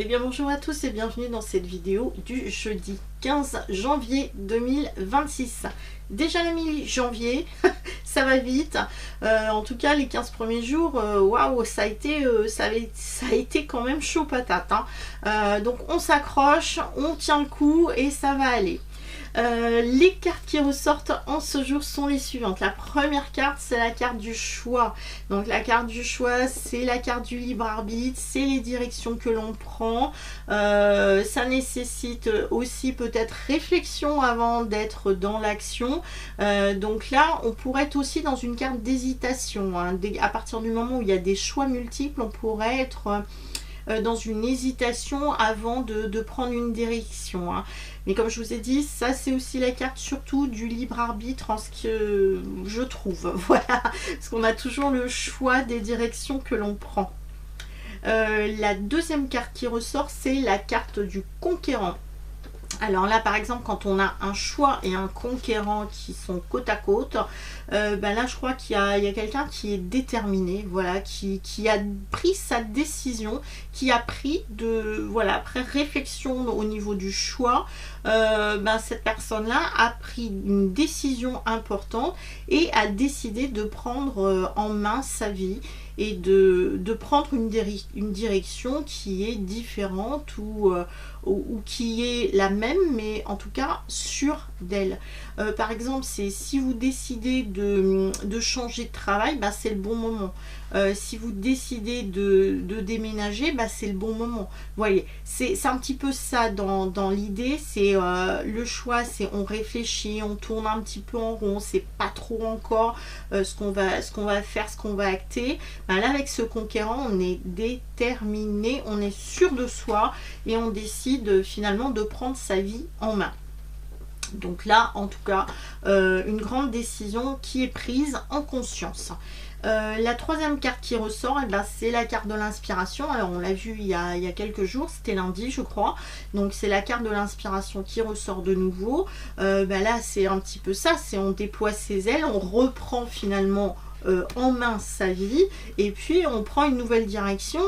Eh bien bonjour à tous et bienvenue dans cette vidéo du jeudi 15 janvier 2026. Déjà la mi-janvier, ça va vite. En tout cas les 15 premiers jours, waouh, ça a été quand même chaud patate. Donc on s'accroche, on tient le coup et ça va aller. Les cartes qui ressortent en ce jour sont les suivantes. La première carte, c'est la carte du choix. Donc la carte du choix, c'est la carte du libre arbitre, c'est les directions que l'on prend. Ça nécessite aussi peut-être réflexion avant d'être dans l'action. Donc là, on pourrait être aussi dans une carte d'hésitation. À partir du moment où il y a des choix multiples, on pourrait être dans une hésitation avant de prendre une direction. Mais comme je vous ai dit, ça c'est aussi la carte surtout du libre arbitre en ce que je trouve. Voilà, parce qu'on a toujours le choix des directions que l'on prend. La deuxième carte qui ressort, c'est la carte du conquérant. Alors là par exemple quand on a un choix et un conquérant qui sont côte à côte, là je crois qu'il y a quelqu'un qui est déterminé, voilà, qui a pris sa décision, qui a pris après réflexion au niveau du choix, cette personne là a pris une décision importante et a décidé de prendre en main sa vie et de prendre une direction qui est différente ou qui est la même, mais en tout cas sûre d'elle. Par exemple, si vous décidez de changer de travail, c'est le bon moment. Si vous décidez de déménager, c'est le bon moment. Vous voyez, c'est un petit peu ça dans l'idée. C'est le choix, c'est on réfléchit, on tourne un petit peu en rond, c'est pas trop encore ce qu'on va faire, ce qu'on va acter. Là, avec ce conquérant, on est déterminé, on est sûr de soi et on décide finalement de prendre sa vie en main. Donc là, en tout cas, une grande décision qui est prise en conscience. La troisième carte qui ressort, c'est la carte de l'inspiration. Alors on l'a vu il y a quelques jours, c'était lundi je crois. Donc c'est la carte de l'inspiration qui ressort de nouveau. Là c'est un petit peu ça, c'est on déploie ses ailes, on reprend finalement en main sa vie et puis on prend une nouvelle direction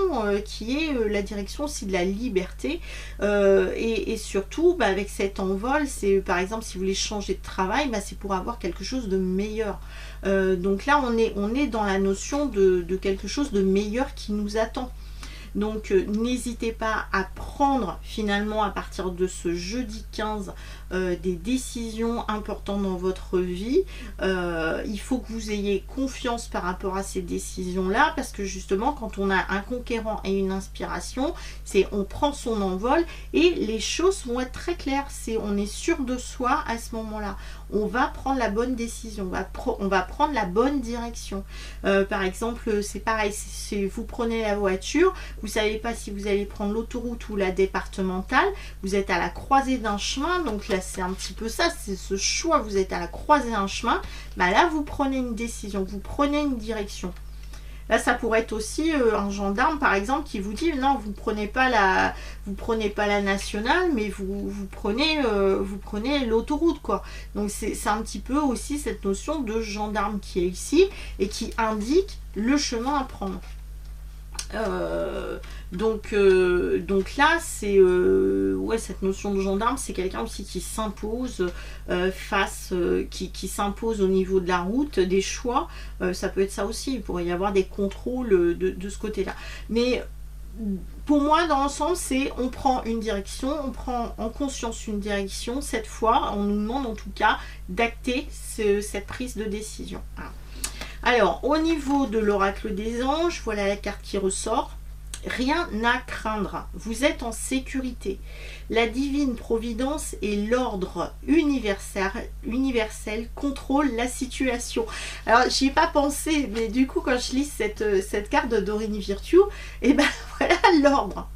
qui est la direction aussi de la liberté et surtout avec cet envol, c'est par exemple si vous voulez changer de travail, c'est pour avoir quelque chose de meilleur. Donc là on est dans la notion de quelque chose de meilleur qui nous attend. Donc n'hésitez pas à prendre finalement à partir de ce jeudi 15 des décisions importantes dans votre vie. Il faut que vous ayez confiance par rapport à ces décisions là, parce que justement quand on a un conquérant et une inspiration, c'est on prend son envol et les choses vont être très claires, on est sûr de soi à ce moment là, on va prendre la bonne décision, on va prendre la bonne direction. Par exemple c'est pareil, si vous prenez la voiture, vous savez pas si vous allez prendre l'autoroute ou la départementale, vous êtes à la croisée d'un chemin, donc là c'est un petit peu ça, c'est ce choix, vous êtes à la croisée d'un chemin, là vous prenez une décision, vous prenez une direction. Là ça pourrait être aussi un gendarme par exemple qui vous dit non, vous prenez pas la nationale, mais vous prenez l'autoroute quoi. Donc c'est un petit peu aussi cette notion de gendarme qui est ici et qui indique le chemin à prendre. Donc là c'est cette notion de gendarme, c'est quelqu'un aussi qui s'impose qui s'impose au niveau de la route, des choix. Ça peut être ça aussi, il pourrait y avoir des contrôles de ce côté là, mais pour moi dans l'ensemble c'est on prend une direction, on prend en conscience une direction. Cette fois on nous demande en tout cas d'acter cette prise de décision. Alors, au niveau de l'oracle des anges, voilà la carte qui ressort. Rien à craindre, vous êtes en sécurité. La divine providence et l'ordre universel contrôlent la situation. Alors, j'y ai pas pensé, mais du coup, quand je lis cette carte de Dorine Virtue, voilà l'ordre.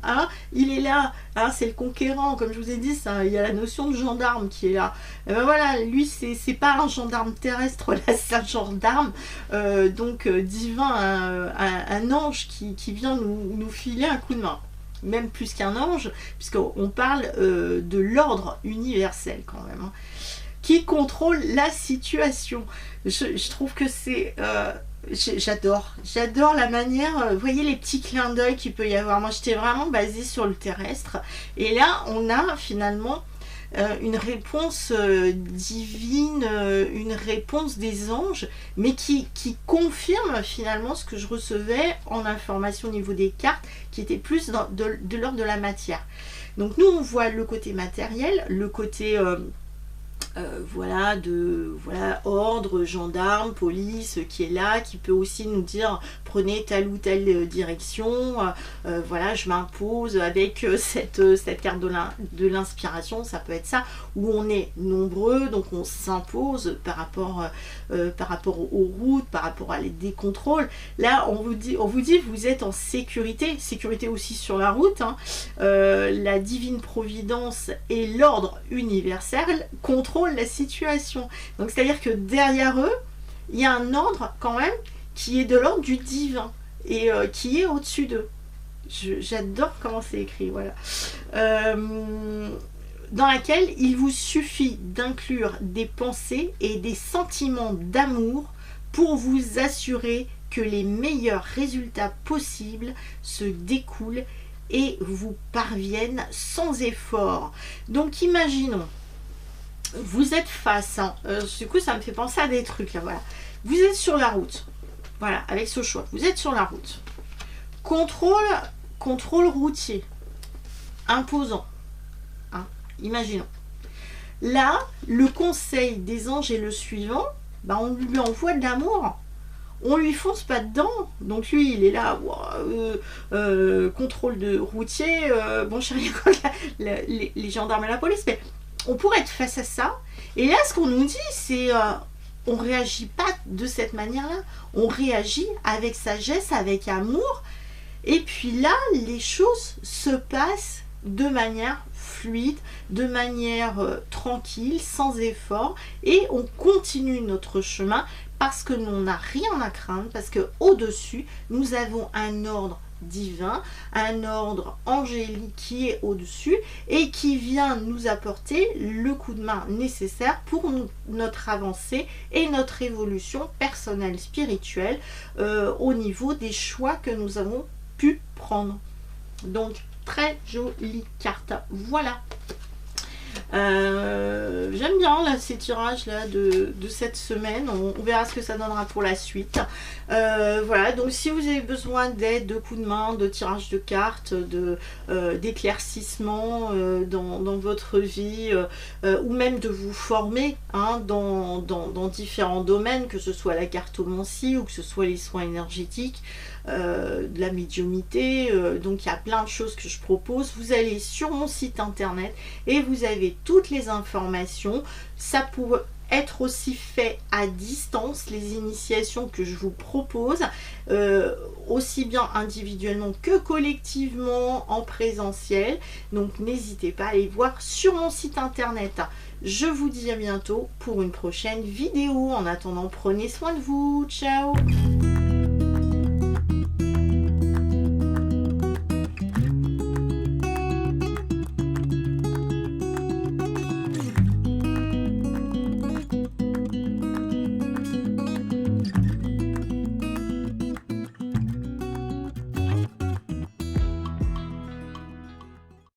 Il est là, c'est le conquérant, comme je vous ai dit, il y a la notion de gendarme qui est là. Voilà, lui, c'est pas un gendarme terrestre, là, c'est un gendarme divin, un ange qui vient nous filer un coup de main. Même plus qu'un ange, puisqu'on parle de l'ordre universel quand même, qui contrôle la situation. Je trouve que c'est j'adore la manière, vous voyez les petits clins d'œil qu'il peut y avoir. Moi j'étais vraiment basée sur le terrestre et là on a finalement une réponse divine, une réponse des anges, mais qui confirme finalement ce que je recevais en information au niveau des cartes, qui était plus de l'ordre de la matière. Donc nous on voit le côté matériel, le côté voilà, ordre, gendarme, police qui est là, qui peut aussi nous dire prenez telle ou telle direction, voilà, je m'impose avec cette carte de l'inspiration, ça peut être ça, où on est nombreux, donc on s'impose par rapport aux routes, par rapport à des contrôles. Là, on vous dit vous êtes en sécurité aussi sur la route, hein. La divine providence et l'ordre universel contrôlent la situation. Donc c'est-à-dire que derrière eux, il y a un ordre quand même qui est de l'ordre du divin et qui est au-dessus d'eux. J'adore comment c'est écrit, voilà. Dans laquelle il vous suffit d'inclure des pensées et des sentiments d'amour pour vous assurer que les meilleurs résultats possibles se découlent et vous parviennent sans effort. Donc imaginons, vous êtes face, hein, du coup ça me fait penser à des trucs là, voilà. Vous êtes sur la route, voilà, avec ce choix, vous êtes sur la route. Contrôle routier, imposant, hein, imaginons. Là, le conseil des anges est le suivant, bah, on lui envoie de l'amour. On lui fonce pas dedans, donc lui il est là, contrôle de routier, bon je sais rien contre les gendarmes et la police, mais on pourrait être face à ça, et là ce qu'on nous dit c'est, on réagit pas de cette manière-là, on réagit avec sagesse, avec amour, et puis là les choses se passent de manière fluide, de manière tranquille, sans effort, et on continue notre chemin parce que l'on n'a rien à craindre, parce que au-dessus, nous avons un ordre divin, un ordre angélique qui est au-dessus et qui vient nous apporter le coup de main nécessaire pour notre avancée et notre évolution personnelle, spirituelle, au niveau des choix que nous avons pu prendre. Donc, très jolie carte. Voilà. J'aime bien là, ces tirages là de cette semaine. On verra ce que ça donnera pour la suite. Voilà, donc si vous avez besoin d'aide, de coups de main, de tirage de cartes, d'éclaircissement dans votre vie, ou même de vous former, hein, dans différents domaines, que ce soit la cartomancie ou que ce soit les soins énergétiques, de la médiumnité, donc il y a plein de choses que je propose. Vous allez sur mon site internet et vous avez toutes les informations. Ça peut être aussi fait à distance, les initiations que je vous propose, aussi bien individuellement que collectivement en présentiel. Donc n'hésitez pas à aller voir sur mon site internet. Je vous dis à bientôt pour une prochaine vidéo. En attendant, prenez soin de vous. Ciao!